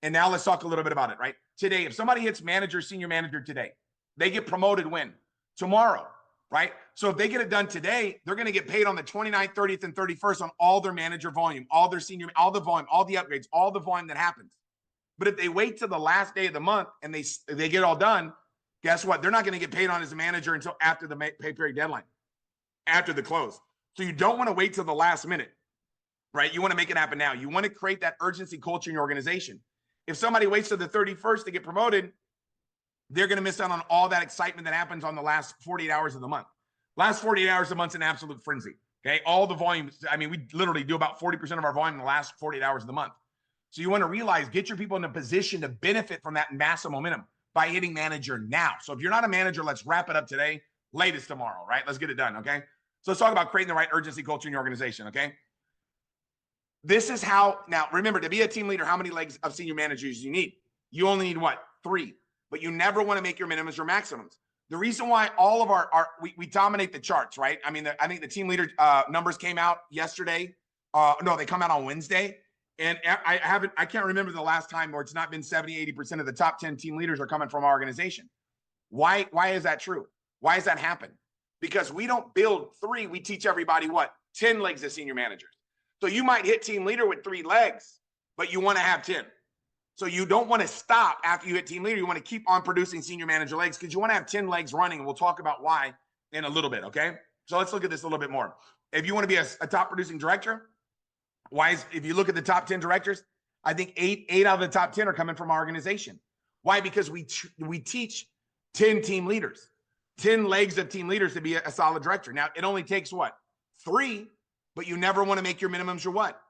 And now let's talk a little bit about it, right? Today, if somebody hits manager, senior manager today, they get promoted when? Tomorrow, right? So if they get it done today, they're going to get paid on the 29th, 30th, and 31st on all their manager volume, all their senior, all the volume, all the upgrades, all the volume that happens. But if they wait till the last day of the month and they get all done, guess what? They're not going to get paid on as a manager until after the pay period deadline, after the close. So you don't want to wait till the last minute, right? You want to make it happen now. You want to create that urgency culture in your organization. If somebody waits till the 31st to get promoted, they're going to miss out on all that excitement that happens on the last 48 hours of the month. Last 48 hours of the month's an absolute frenzy. Okay. All the volumes. I mean, we literally do about 40% of our volume in the last 48 hours of the month. So you want to realize, get your people in a position to benefit from that massive momentum by hitting manager now. So if you're not a manager, let's wrap it up today, latest tomorrow, right? Let's get it done. Okay. So let's talk about creating the right urgency culture in your organization. Okay. This is how, now remember, to be a team leader, how many legs of senior managers you need? You only need what? 3. But you never want to make your minimums or maximums. The reason why all of we dominate the charts, right? I mean, I think the team leader numbers came out yesterday. No, they come out on Wednesday. And I can't remember the last time where it's not been 70, 80% of the top 10 team leaders are coming from our organization. Why is that true? Why does that happen? Because we don't build 3, we teach everybody what? 10 legs as senior managers. So you might hit team leader with 3 legs, but you want to have 10. So you don't want to stop after you hit team leader. You want to keep on producing senior manager legs because you want to have 10 legs running. And we'll talk about why in a little bit, okay? So let's look at this a little bit more. If you want to be a top producing director, if you look at the top 10 directors, I think eight out of the top 10 are coming from our organization. Why? Because we teach 10 team leaders, 10 legs of team leaders to be a solid director. Now, it only takes what? 3, but you never want to make your minimums your what?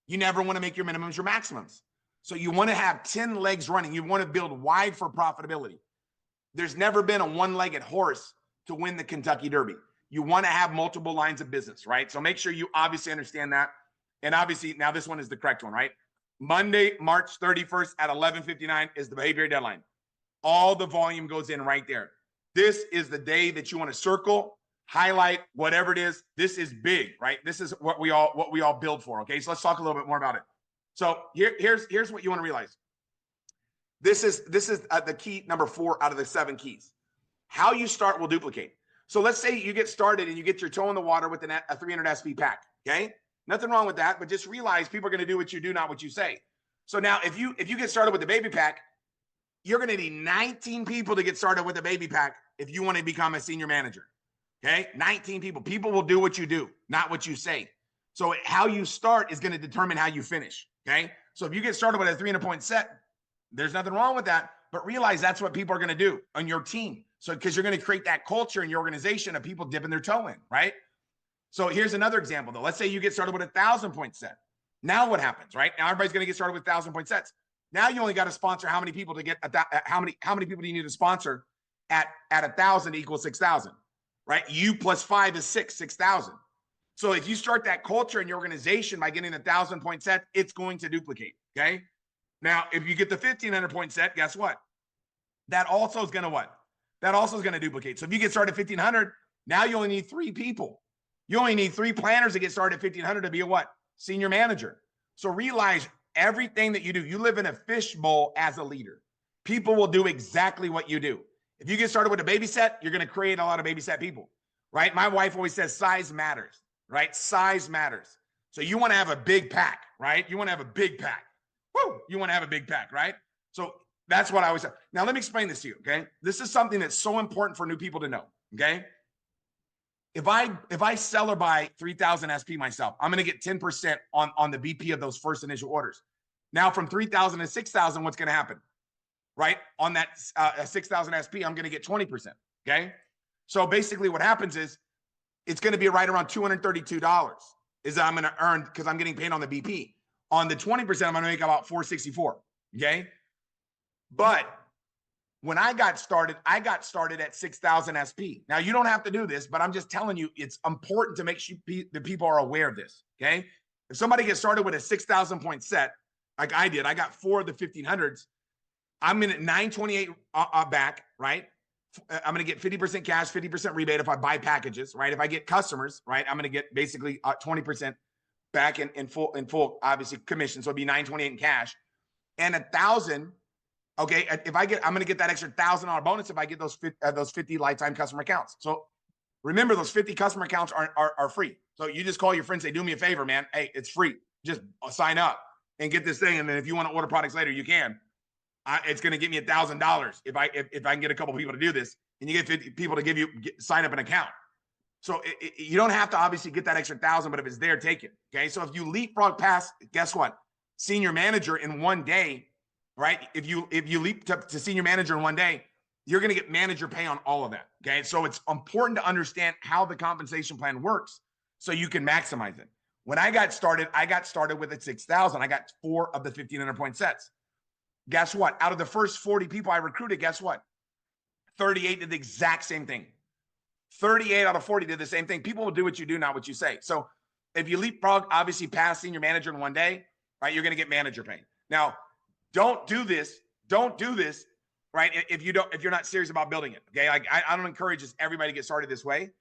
You never want to make your minimums your maximums. So you want to have 10 legs running. You want to build wide for profitability. There's never been a one-legged horse to win the Kentucky Derby. You want to have multiple lines of business, right? So make sure you obviously understand that. And obviously, now this one is the correct one, right? Monday, March 31st at 11:59 is the behavior deadline. All the volume goes in right there. This is the day that you want to circle, highlight, whatever it is. This is big, right? This is what we all build for, okay? So let's talk a little bit more about it. So here's what you want to realize. This is the key number 4 out of the 7 keys. How you start will duplicate. So let's say you get started and you get your toe in the water with a 300 SP pack, okay? Nothing wrong with that, but just realize people are going to do what you do, not what you say. So now if you get started with the baby pack, you're going to need 19 people to get started with a baby pack if you want to become a senior manager, okay? 19 people. People will do what you do, not what you say. So how you start is going to determine how you finish, okay? So if you get started with a 300-point set, there's nothing wrong with that, but realize that's what people are going to do on your team. So because you're going to create that culture in your organization of people dipping their toe in, right? So here's another example, though. Let's say you get started with a 1,000-point set. Now what happens, right? Now everybody's going to get started with 1,000-point sets. Now you only got to sponsor how many people to get how many people do you need to sponsor at 1,000 equals 6,000, right? You plus 5 is 6,000. So if you start that culture in your organization by getting a 1,000-point set, it's going to duplicate, okay? Now, if you get the 1,500-point set, guess what? That also is going to what? That also is going to duplicate. So if you get started at 1,500, now you only need 3 people. You only need 3 planners to get started at 1,500 to be a what? Senior manager. So realize everything that you do, you live in a fishbowl as a leader. People will do exactly what you do. If you get started with a baby set, you're going to create a lot of baby set people, right? My wife always says size matters, right? Size matters. So you want to have a big pack, right? You want to have a big pack. Woo! You want to have a big pack, right? So that's what I always say. Now, let me explain this to you, okay? This is something that's so important for new people to know, okay? If I sell or buy 3,000 SP myself, I'm going to get 10% on the BP of those first initial orders. Now, from 3,000 to 6,000, what's going to happen, right? On that 6,000 SP, I'm going to get 20%, okay? So basically what happens is it's going to be right around $232 is that I'm going to earn because I'm getting paid on the BP. On the 20%, I'm going to make about $464, okay? But when I got started at 6,000 SP. Now, you don't have to do this, but I'm just telling you, it's important to make sure the people are aware of this, okay? If somebody gets started with a 6,000-point set, like I did, I got 4 of the 1,500s. I'm in at 928 back, right? I'm going to get 50% cash, 50% rebate if I buy packages, right? If I get customers, right, I'm going to get basically 20% back in full, obviously, commission. So it'd be 928 in cash. and 1,000. Okay, if I'm going to get that extra $1,000 bonus if I get those 50 lifetime customer accounts. So remember, those 50 customer accounts are free. So you just call your friends, say, do me a favor, man. Hey, it's free. Just sign up and get this thing. And then if you want to order products later, you can. It's going to give me $1,000 if I can get a couple people to do this, and you get 50 people to sign up an account. So you don't have to obviously get that extra 1,000, but if it's there, take it. Okay. So if you leapfrog past, guess what? Senior manager in one day, right? If you leap to senior manager in one day, you're going to get manager pay on all of that. Okay. So it's important to understand how the compensation plan works so you can maximize it. When I got started with a 6,000. I got 4 of the 1,500 point sets. Guess what? Out of the first 40 people I recruited, guess what? 38 did the exact same thing. 38 out of 40 did the same thing. People will do what you do, not what you say. So if you leapfrog, obviously past senior manager in one day, right? You're going to get manager pay. Now, don't do this, right? If you're not serious about building it, okay? Like I don't encourage everybody to get started this way.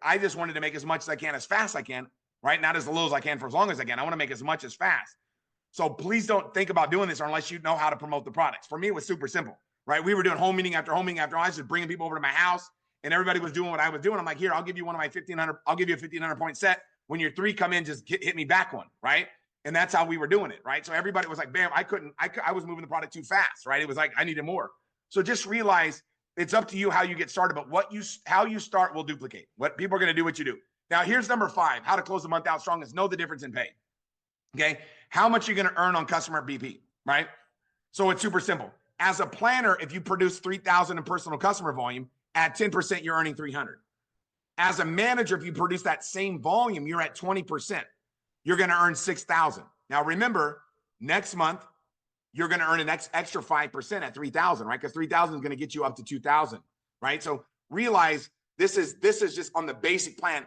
I just wanted to make as much as I can, as fast as I can, right? Not as low as I can for as long as I can. I want to make as much as fast. So please don't think about doing this unless you know how to promote the products. For me, it was super simple, right? We were doing home meeting after home meeting after home. I was just bringing people over to my house, and everybody was doing what I was doing. I'm like, here, I'll give you one of my 1,500. I'll give you a 1,500 point set. When your 3 come in, just hit me back one, right? And that's how we were doing it, right? So everybody was like, bam, I was moving the product too fast, right? It was like, I needed more. So just realize it's up to you how you get started, but how you start will duplicate. What people are going to do what you do. Now, here's number 5, how to close the month out strong is know the difference in pay. Okay. How much you're going to earn on customer BP, right? So it's super simple. As a planner, if you produce 3,000 in personal customer volume, at 10%, you're earning 300. As a manager, if you produce that same volume, you're at 20%. You're going to earn 6,000. Now, remember, next month, you're going to earn an extra 5% at 3,000, right? Because 3,000 is going to get you up to 2,000, right? So realize this is just on the basic plan.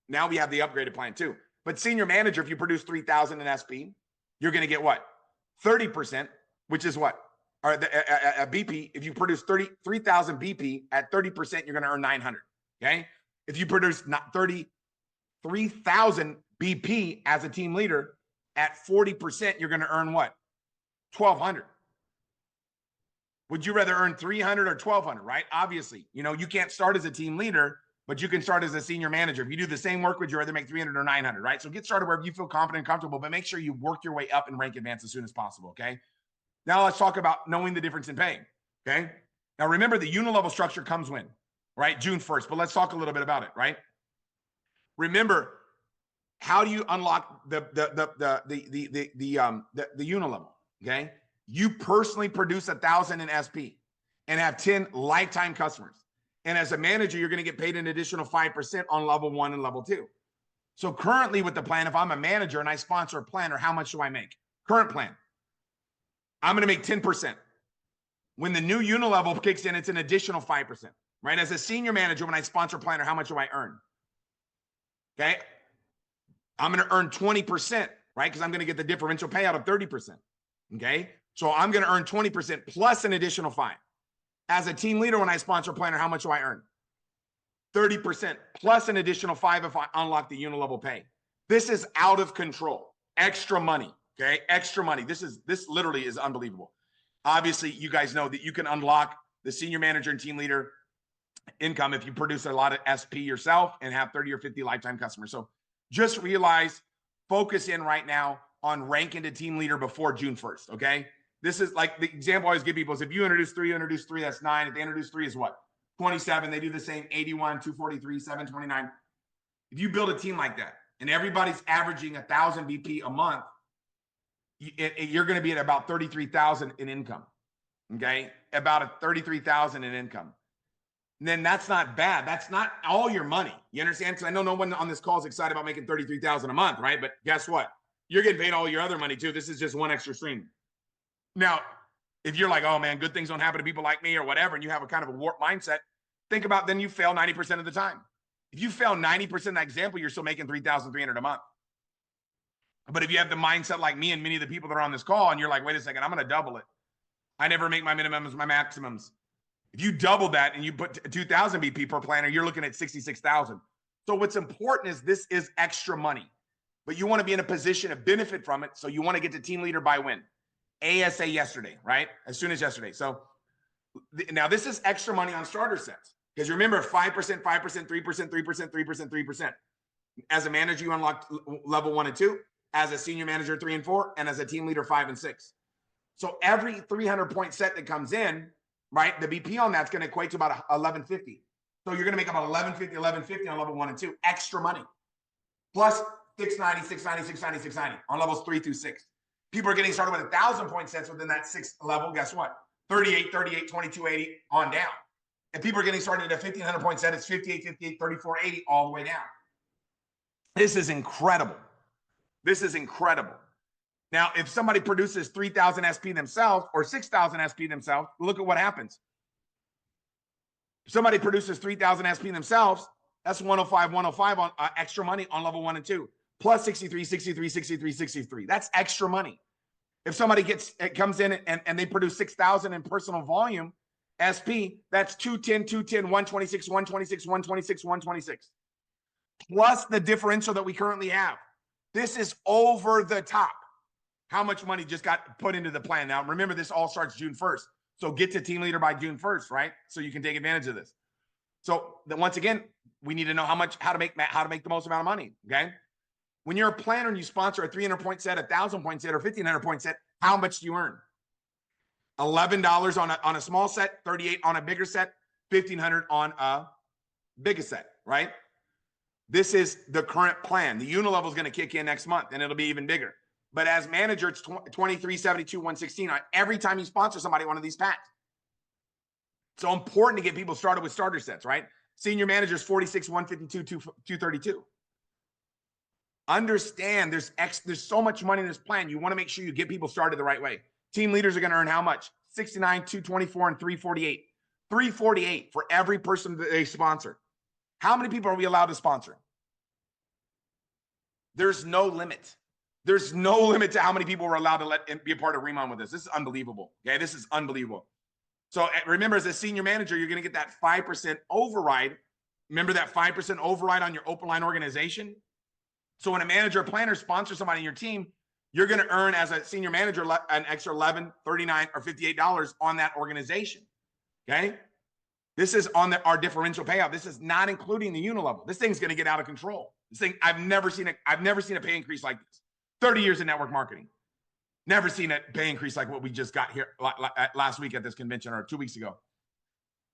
Now we have the upgraded plan too. But senior manager, if you produce 3,000 in SP, you're going to get what? 30%, which is what? Or a BP. If you produce 3,000 BP at 30%, you're going to earn 900. Okay. If you produce 33,000 BP as a team leader at 40%, you're going to earn what? 1,200. Would you rather earn 300 or 1,200, right? Obviously, you can't start as a team leader, but you can start as a senior manager. If you do the same work, would you rather make 300 or 900, right? So get started wherever you feel confident and comfortable, but make sure you work your way up and rank advance as soon as possible, okay? Now let's talk about knowing the difference in pay, okay? Now remember, the unilevel structure comes when, right? June 1st, but let's talk a little bit about it, right? Remember, how do you unlock the unilevel, okay? You personally produce 1,000 in SP and have 10 lifetime customers. And as a manager, you're going to get paid an additional 5% on level 1 and level 2. So currently with the plan, if I'm a manager and I sponsor a planner, how much do I make? Current plan, I'm going to make 10%. When the new unilevel kicks in, it's an additional 5%, right? As a senior manager, when I sponsor a planner, how much do I earn? Okay. I'm going to earn 20%, right? Because I'm going to get the differential payout of 30%. Okay. So I'm going to earn 20% plus an additional 5%. As a team leader, when I sponsor a planner, how much do I earn? 30% plus an additional 5% if I unlock the unilevel pay. This is out of control. Extra money. Okay. Extra money. This literally is unbelievable. Obviously, you guys know that you can unlock the senior manager and team leader income if you produce a lot of SP yourself and have 30 or 50 lifetime customers. So just realize, focus in right now on ranking to team leader before June 1st. Okay. This is like the example I always give people is if you introduce 3, that's 9. If they introduce 3 is what? 27. They do the same, 81, 243, 729. If you build a team like that and everybody's averaging 1,000 BP a month, you're going to be at about 33,000 in income. Okay. About 33,000 in income. And then that's not bad. That's not all your money. You understand? Because I know no one on this call is excited about making 33,000 a month, right? But guess what? You're getting paid all your other money too. This is just one extra stream. Now, if you're like, oh man, good things don't happen to people like me or whatever, and you have a kind of a warped mindset, think about then you fail 90% of the time. If you fail 90% of that example, you're still making 3,300 a month. But if you have the mindset like me and many of the people that are on this call, and you're like, wait a second, I'm going to double it. I never make my minimums, my maximums. If you double that and you put 2,000 BP per planner, you're looking at 66,000. So what's important is this is extra money, but you want to be in a position to benefit from it. So you want to get to team leader by when? ASA yesterday, right? As soon as yesterday. So now this is extra money on starter sets. Because remember, 5%, 5%, 3%, 3%, 3%, 3%. As a manager, you unlock level 1 and 2. As a senior manager, 3 and 4. And as a team leader, 5 and 6. So every 300-point set that comes in, right, the BP on that's going to equate to about 1150. So you're going to make about 1150 on level 1 and 2. Extra money. Plus 690, 690, 690, 690 on levels 3 through 6. People are getting started with 1,000-point sets within that 6th level. Guess what? 38, 38, 2280 on down. And people are getting started at a 1,500-point set. It's 58, 58, 3480 all the way down. This is incredible. This is incredible. Now, if somebody produces 3,000 SP themselves or 6,000 SP themselves, look at what happens. If somebody produces 3,000 SP themselves, that's 105 on extra money on level 1 and 2. Plus 63, 63, 63, 63. That's extra money. If somebody comes in and they produce 6,000 in personal volume, SP, that's 210, 210, 126, 126, 126, 126. Plus the differential that we currently have. This is over the top. How much money just got put into the plan? Now, remember, this all starts June 1st. So get to team leader by June 1st, right? So you can take advantage of this. So once again, we need to know how to make the most amount of money, okay? When you're a planner and you sponsor a 300-point set, a 1,000-point set, or 1,500-point set, how much do you earn? $11 on a small set, 38 on a bigger set, 1,500 on a bigger set, right? This is the current plan. The unilevel is going to kick in next month, and it'll be even bigger. But as manager, it's 23, 72, 116 on every time you sponsor somebody one of these packs. So important to get people started with starter sets, right? Senior managers, 46, 152, 232. Understand there's so much money in this plan. You want to make sure you get people started the right way. Team leaders are going to earn how much? 69, 224, and 348. 348 for every person that they sponsor. How many people are we allowed to sponsor? There's no limit. There's no limit to how many people we're allowed to let be a part of Remon with us. This is unbelievable. Okay, this is unbelievable. So remember, as a senior manager, you're going to get that 5% override. Remember that 5% override on your open line organization? So when a manager or planner sponsors somebody in your team, you're going to earn as a senior manager an extra $11, $39, or $58 on that organization. Okay? This is on our differential payout. This is not including the unilevel. This thing's going to get out of control. This thing, I've never seen a pay increase like this. 30 years in network marketing. Never seen a pay increase like what we just got here last week at this convention or 2 weeks ago.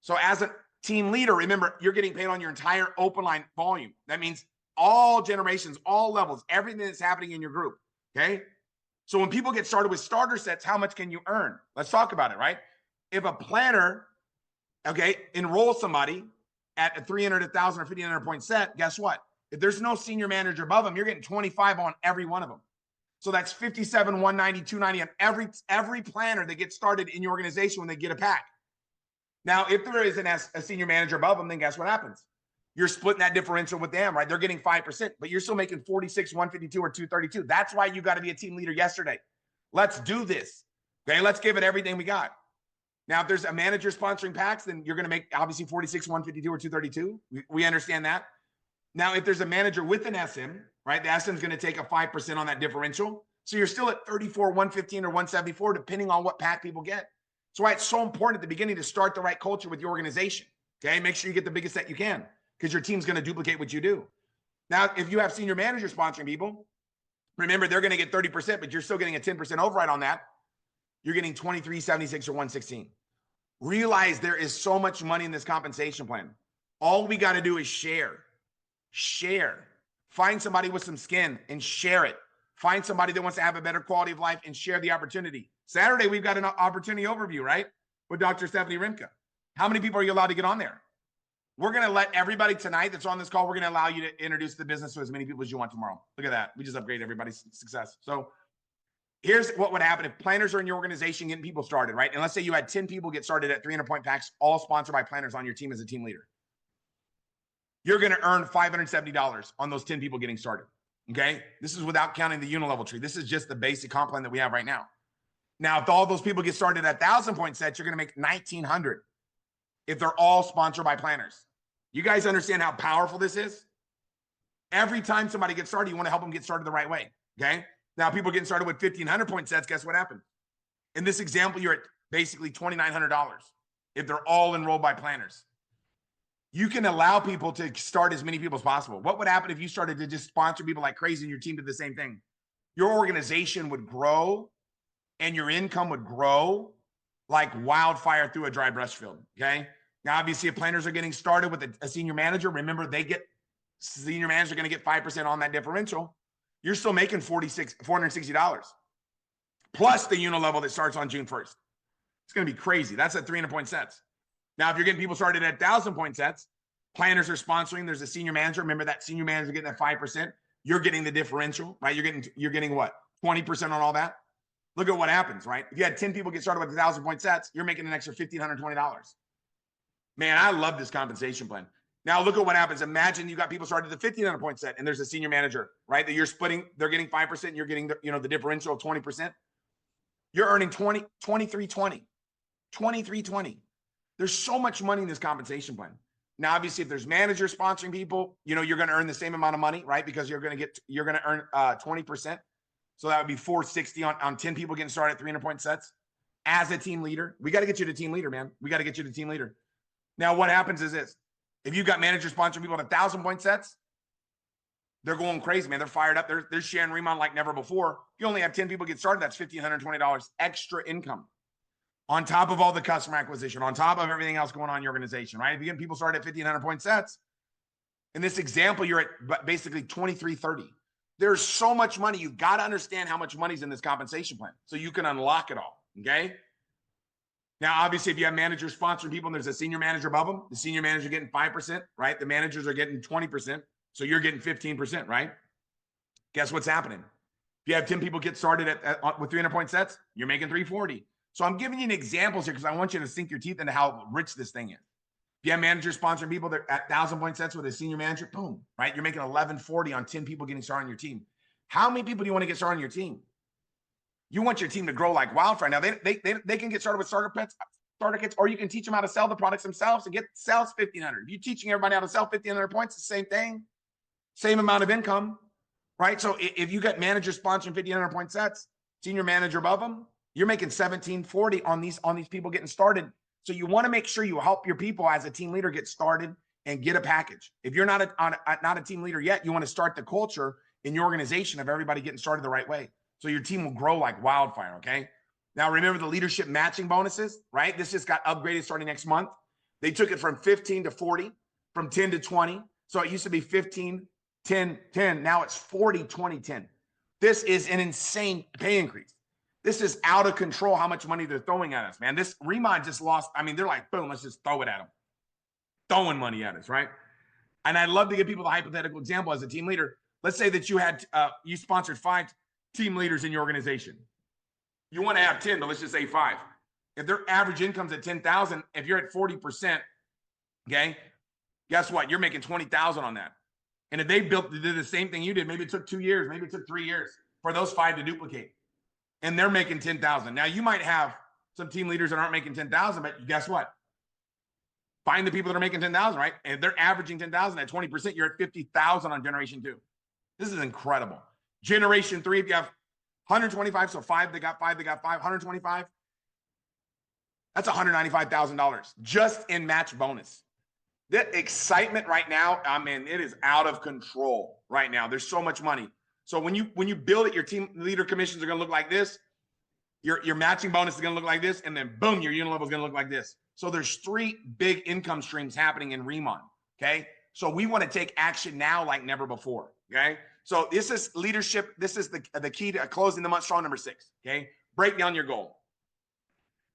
So as a team leader, remember, you're getting paid on your entire open line volume. That means all generations, all levels, everything that's happening in your group. Okay. So when people get started with starter sets, how much can you earn? Let's talk about it, right? If a planner, okay, enroll somebody at a 300, 1,000, or 1,500 point set, guess what? If there's no senior manager above them, you're getting 25 on every one of them. So that's 57, 190, 290 on every planner that gets started in your organization when they get a pack. Now, if there is a senior manager above them, then guess what happens? You're splitting that differential with them, right? They're getting 5%, but you're still making 46, 152, or 232. That's why you got to be a team leader yesterday. Let's do this. Okay, let's give it everything we got. Now, if there's a manager sponsoring packs, then you're going to make obviously 46, 152, or 232. We understand that. Now, if there's a manager with an SM, right, the SM is going to take a 5% on that differential. So you're still at 34, 115, or 174, depending on what pack people get. That's why it's so important at the beginning to start the right culture with your organization. Okay, make sure you get the biggest set you can because your team's going to duplicate what you do. Now, if you have senior managers sponsoring people, remember they're going to get 30%, but you're still getting a 10% override on that. You're getting 23, 76, or 116. Realize there is so much money in this compensation plan. All we got to do is share. Share. Find somebody with some skin and share it. Find somebody that wants to have a better quality of life and share the opportunity. Saturday, we've got an opportunity overview, right? With Dr. Stephanie Rimka. How many people are you allowed to get on there? We're going to let everybody tonight that's on this call, we're going to allow you to introduce the business to as many people as you want tomorrow. Look at that. We just upgraded everybody's success. So here's what would happen if planners are in your organization getting people started, right? And let's say you had 10 people get started at 300-point packs, all sponsored by planners on your team as a team leader. You're going to earn $570 on those 10 people getting started. Okay. This is without counting the unilevel tree. This is just the basic comp plan that we have right now. Now, if all those people get started at 1,000-point sets, you're going to make 1,900 if they're all sponsored by planners. You guys understand how powerful this is? Every time somebody gets started, you want to help them get started the right way. Okay. Now, people getting started with 1,500-point sets, guess what happened? In this example, you're at basically $2,900 if they're all enrolled by planners. You can allow people to start as many people as possible. What would happen if you started to just sponsor people like crazy and your team did the same thing? Your organization would grow and your income would grow like wildfire through a dry brush field. Okay. Now, obviously, if planners are getting started with a senior manager, remember senior manager are going to get 5% on that differential. You're still making $460 plus the unit level that starts on June 1st. It's going to be crazy. That's at 300 point sets. Now, if you're getting people started at 1,000 point sets, planners are sponsoring. There's a senior manager. Remember that senior manager getting that 5%. You're getting the differential, right? You're getting what? 20% on all that. Look at what happens, right? If you had 10 people get started with 1,000 point sets, you're making an extra $1,520. Man, I love this compensation plan. Now look at what happens. Imagine you got people started at the 1,500 point set, and there's a senior manager, right? That you're splitting. They're getting 5%. And you're getting the differential of 20%. You're earning 2320. There's so much money in this compensation plan. Now, obviously, if there's managers sponsoring people, you're going to earn the same amount of money, right? Because you're going to earn 20%. So that would be 460 on 10 people getting started at 300 point sets. As a team leader, we got to get you to team leader, man. We got to get you to team leader. Now, what happens is this: if you've got managers sponsoring people at 1,000 point sets, they're going crazy, man. They're fired up. They're sharing Remon like never before. If you only have 10 people get started, that's $1,520 extra income on top of all the customer acquisition, on top of everything else going on in your organization, right? If you get people started at 1,500 point sets, in this example, you're at basically 2,330. There's so much money. You got to understand how much money's in this compensation plan so you can unlock it all, okay? Now, obviously, if you have managers sponsoring people and there's a senior manager above them, the senior manager getting 5%, right? The managers are getting 20%. So you're getting 15%, right? Guess what's happening? If you have 10 people get started with 300 point sets, you're making 340. So I'm giving you an examples here because I want you to sink your teeth into how rich this thing is. If you have managers sponsoring people that at 1,000 point sets with a senior manager, boom, right? You're making 1140 on 10 people getting started on your team. How many people do you want to get started on your team? You want your team to grow like wildfire. Now they can get started with starter kits, or you can teach them how to sell the products themselves and get sales 1,500. If you're teaching everybody how to sell 1,500 points, the same thing, same amount of income, right? So if you got managers sponsoring 1,500 point sets, senior manager above them, you're making 1,740 on these people getting started. So you want to make sure you help your people as a team leader get started and get a package. If you're not a team leader yet, you want to start the culture in your organization of everybody getting started the right way. So your team will grow like wildfire, okay? Now, remember the leadership matching bonuses, right? This just got upgraded starting next month. They took it from 15 to 40, from 10 to 20. So it used to be 15, 10, 10. Now it's 40, 20, 10. This is an insane pay increase. This is out of control how much money they're throwing at us, man. This Remod just lost. I mean, they're like, boom, let's just throw it at them. Throwing money at us, right? And I'd love to give people the hypothetical example as a team leader. Let's say that you sponsored 5 team leaders in your organization. You want to have 10, but let's just say 5. If their average income's at 10,000, if you're at 40%, okay, guess what? You're making 20,000 on that. And if they did the same thing you did, maybe it took 2 years, maybe it took 3 years for those 5 to duplicate. And they're making 10,000. Now you might have some team leaders that aren't making 10,000, but guess what? Find the people that are making 10,000, right? And they're averaging 10,000 at 20%, you're at 50,000 on generation 2. This is incredible. Generation 3, if you have 125, so 5, they got 5, 125. That's $195,000 just in match bonus. The excitement right now, I mean, it is out of control right now. There's so much money. So when you build it, your team leader commissions are going to look like this. Your matching bonus is going to look like this. And then boom, your unit level is going to look like this. So there's 3 big income streams happening in Remon. Okay. So we want to take action now like never before. Okay. So this is leadership. This is the key to closing the month strong, number 6. Okay. Break down your goal.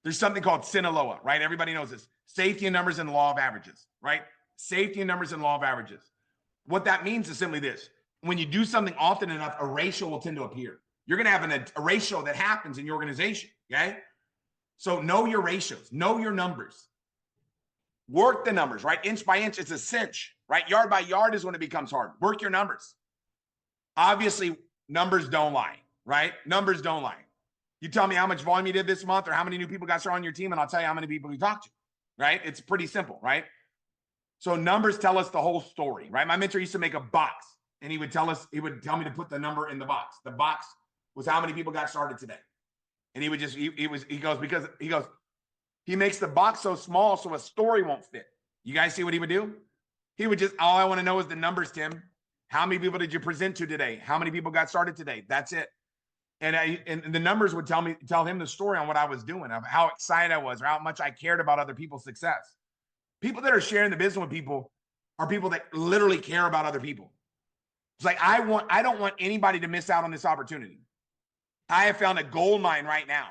There's something called Sinaloa, right? Everybody knows this. Safety in numbers and law of averages, right? Safety in numbers and law of averages. What that means is simply this. When you do something often enough, a ratio will tend to appear. You're going to have a ratio that happens in your organization, okay? So know your ratios, know your numbers. Work the numbers, right? Inch by inch, it's a cinch, right? Yard by yard is when it becomes hard. Work your numbers. Obviously, numbers don't lie, right? Numbers don't lie. You tell me how much volume you did this month or how many new people got started on your team, and I'll tell you how many people you talked to, right? It's pretty simple, right? So numbers tell us the whole story, right? My mentor used to make a box. And he would tell me to put the number in the box. The box was how many people got started today. And he goes, because he makes the box so small so a story won't fit. You guys see what he would do? He would just, all I want to know is the numbers, Tim. How many people did you present to today? How many people got started today? That's it. And the numbers would tell him the story on what I was doing, of how excited I was, or how much I cared about other people's success. People that are sharing the business with people are people that literally care about other people. It's like, I don't want anybody to miss out on this opportunity. I have found a gold mine right now.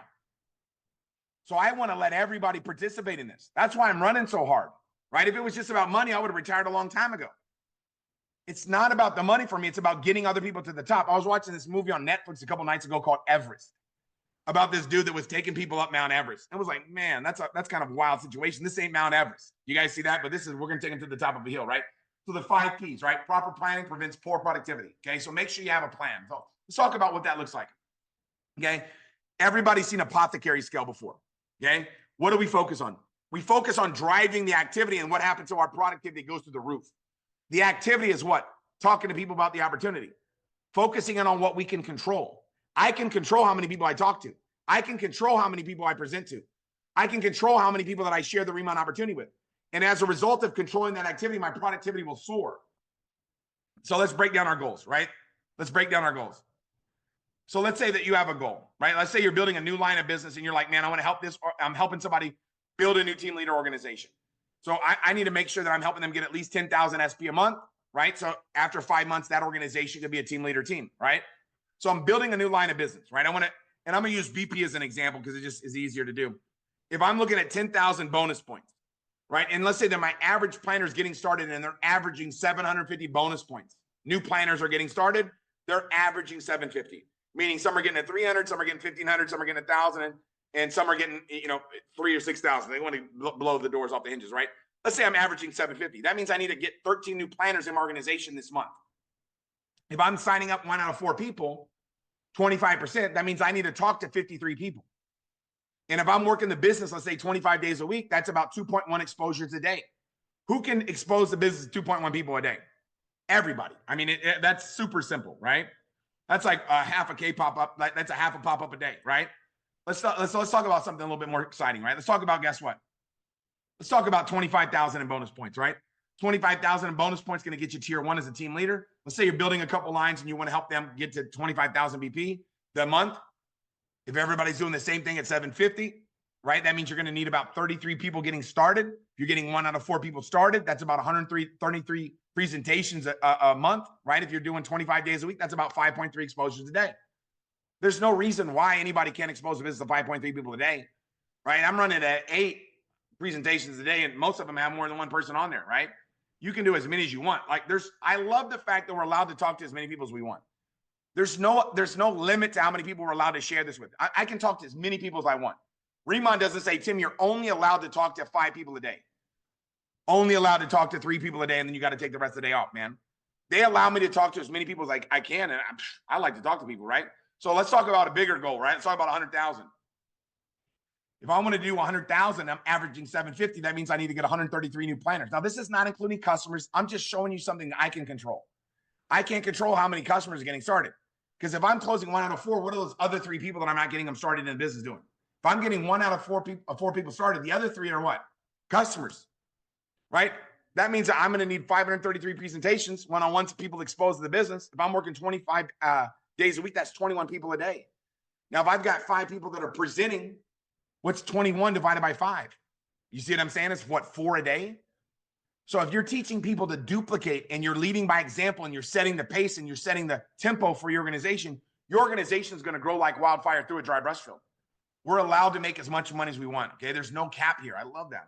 So I want to let everybody participate in this. That's why I'm running so hard, right? If it was just about money, I would have retired a long time ago. It's not about the money for me. It's about getting other people to the top. I was watching this movie on Netflix a couple nights ago called Everest, about this dude that was taking people up Mount Everest. I was like, man, that's kind of a wild situation. This ain't Mount Everest. You guys see that? But we're going to take him to the top of a hill, right? So the 5 Ps, right? Proper planning prevents poor productivity. Okay. So make sure you have a plan. So let's talk about what that looks like. Okay. Everybody's seen apothecary scale before. Okay. What do we focus on? We focus on driving the activity, and what happens to our productivity goes through the roof. The activity is what? Talking to people about the opportunity, focusing in on what we can control. I can control how many people I talk to. I can control how many people I present to. I can control how many people that I share the Remount opportunity with. And as a result of controlling that activity, my productivity will soar. So let's break down our goals, right? Let's break down our goals. So let's say that you have a goal, right? Let's say you're building a new line of business and you're like, man, I want to help this, or I'm helping somebody build a new team leader organization. So I need to make sure that I'm helping them get at least 10,000 SP a month, right? So after 5 months, that organization could be a team leader team, right? So I'm building a new line of business, right? And I'm going to use VP as an example because it just is easier to do. If I'm looking at 10,000 bonus points, right? And let's say that my average planner is getting started and they're averaging 750 bonus points. New planners are getting started. They're averaging 750, meaning some are getting at 300, some are getting 1,500, some are getting 1,000, and some are getting, 3,000 or 6,000. They want to blow the doors off the hinges, right? Let's say I'm averaging 750. That means I need to get 13 new planners in my organization this month. If I'm signing up 1 out of 4 people, 25%, that means I need to talk to 53 people. And if I'm working the business, let's say 25 days a week, that's about 2.1 exposures a day. Who can expose the business to 2.1 people a day? Everybody. I mean, that's super simple, right? That's like a half a K pop-up. That's a half a pop-up a day, right? Let's talk about something a little bit more exciting, right? Let's talk about, guess what? Let's talk about 25,000 in bonus points, right? 25,000 in bonus points going to get you tier 1 as a team leader. Let's say you're building a couple lines and you want to help them get to 25,000 BP the month. If everybody's doing the same thing at 750, right? That means you're going to need about 33 people getting started. If you're getting 1 out of 4 people started, that's about 33 presentations a month, right? If you're doing 25 days a week, that's about 5.3 exposures a day. There's no reason why anybody can't expose a business to 5.3 people a day, right? I'm running at 8 presentations a day, and most of them have more than 1 person on there, right? You can do as many as you want. I love the fact that we're allowed to talk to as many people as we want. There's no limit to how many people we're allowed to share this with. I can talk to as many people as I want. Remon doesn't say, Tim, you're only allowed to talk to 5 people a day. Only allowed to talk to 3 people a day, and then you got to take the rest of the day off, man. They allow me to talk to as many people as I can, and I like to talk to people, right? So let's talk about a bigger goal, right? Let's talk about 100,000. If I want to do 100,000, I'm averaging 750. That means I need to get 133 new planners. Now, this is not including customers. I'm just showing you something that I can control. I can't control how many customers are getting started. Because if I'm closing 1 out of 4, what are those other 3 people that I'm not getting them started in the business doing? If I'm getting 1 out of 4 people started, the other 3 are what? Customers, right? That means that I'm going to need 533 presentations, one-on-ones, people exposed to the business. If I'm working 25 days a week, that's 21 people a day. Now, if I've got 5 people that are presenting, what's 21 divided by 5? You see what I'm saying? It's what, 4 a day? So if you're teaching people to duplicate and you're leading by example and you're setting the pace and you're setting the tempo for your organization is going to grow like wildfire through a dry brush field. We're allowed to make as much money as we want. Okay. There's no cap here. I love that.